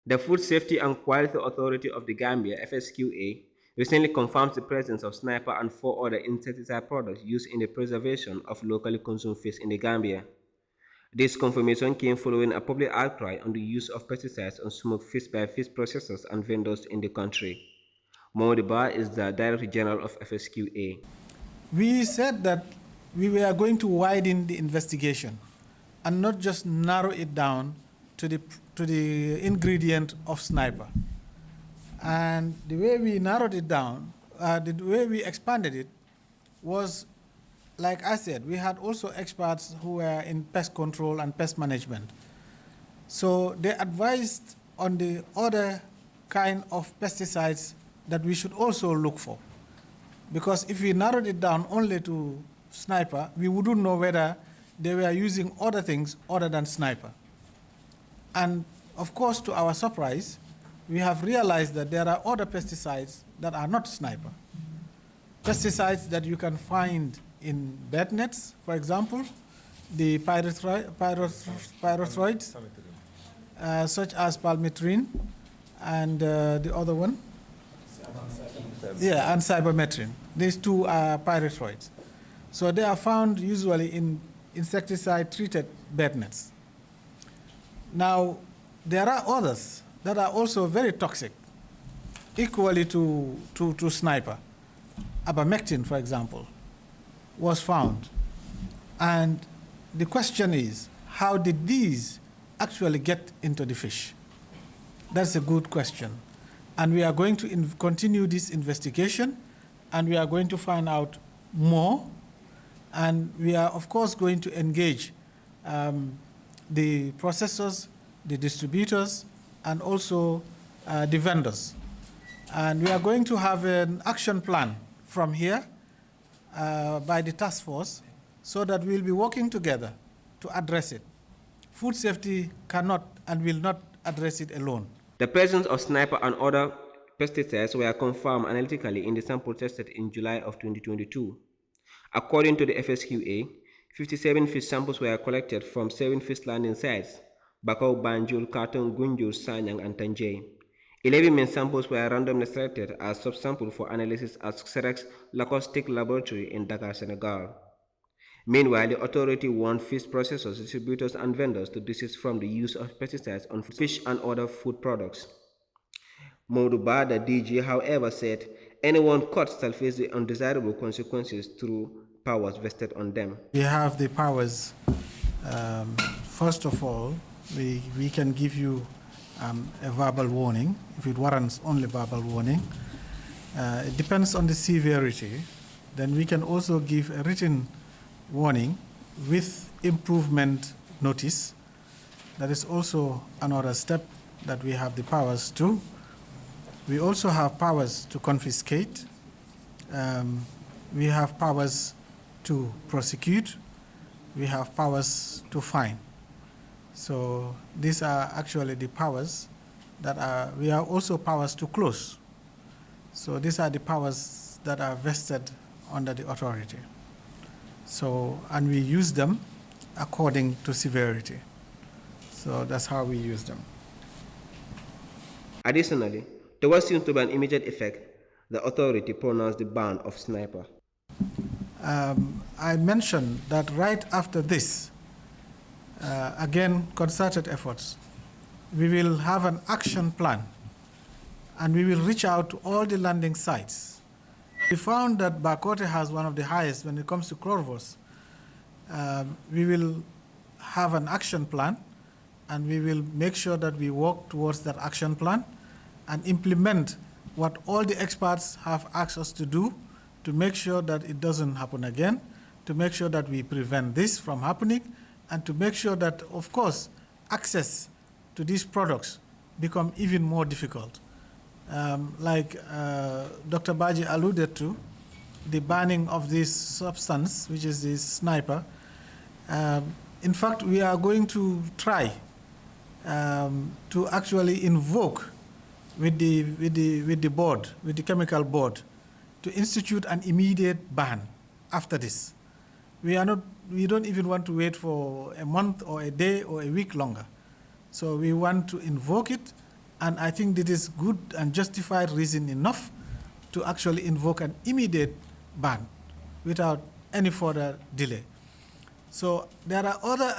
The Food Safety and Quality Authority of the Gambia, FSQA, recently confirmed the presence of sniper and four other insecticide products used in the preservation of locally consumed fish in the Gambia. This confirmation came following a public outcry on the use of pesticides on smoked fish by fish processors and vendors in the country. Mohamed Ba is the Director General of FSQA. We said that we were going to widen the investigation and not just narrow it down to the ingredient of sniper. And the way we narrowed it down, the way we expanded it was, like I said, we had also experts who were in pest control and pest management. So they advised on the other kind of pesticides that we should also look for. Because if we narrowed it down only to sniper, we wouldn't know whether they were using other things other than sniper. And of course, to our surprise, we have realized that there are other pesticides that are not sniper. Pesticides that you can find in bed nets, for example, the pyrethroids, such as palmitrine, and the other one, yeah, and cypermethrin. These two are pyrethroids. So they are found usually in insecticide-treated bed nets. Now, there are others that are also very toxic, equally to sniper. Abamectin, for example, was found. And the question is, how did these actually get into the fish? That's a good question. And we are going to continue this investigation, and we are going to find out more. And we are, of course, going to engage the processors, the distributors, and also the vendors. And we are going to have an action plan from here by the task force so that we'll be working together to address it. Food safety cannot and will not address it alone. The presence of sniper and other pesticides were confirmed analytically in the sample tested in July of 2022. According to the FSQA, 57 fish samples were collected from 7 fish landing sites: Bakau, Banjul, Katong, Gunjur, Sanyang, and Tanjay. 11 main samples were randomly selected as subsamples for analysis at Xerex Lacoustic Laboratory in Dakar, Senegal. Meanwhile, the authority warned fish processors, distributors, and vendors to desist from the use of pesticides on fish and other food products. Moduba, the DG, however, said anyone caught shall face the undesirable consequences through powers vested on them. We have the powers. First of all, we can give you a verbal warning, if it warrants only verbal warning. It depends on the severity. Then we can also give a written warning with improvement notice. That is also another step that we have the powers to. We also have powers to confiscate. We have powers to prosecute. We have powers to fine. So these are actually the powers that are, we have also powers to close. So these are the powers that are vested under the authority. So, and we use them according to severity. So that's how we use them. Additionally, to what seems to be an immediate effect, the authority pronounced the ban of sniper. I mentioned that right after this, again, concerted efforts, we will have an action plan, and we will reach out to all the landing sites. We found that Bakote has one of the highest when it comes to chlorvos. We will have an action plan, and we will make sure that we work towards that action plan and implement what all the experts have asked us to do to make sure that it doesn't happen again, to make sure that we prevent this from happening, and to make sure that, of course, access to these products become even more difficult. Like Dr. Baji alluded to, the banning of this substance, which is this sniper. In fact, we are going to try to actually invoke with the board, with the chemical board, to institute an immediate ban after this. We don't even want to wait for a month or a day or a week longer. So we want to invoke it And I think that is good and justified reason enough to actually invoke an immediate ban without any further delay. So there are other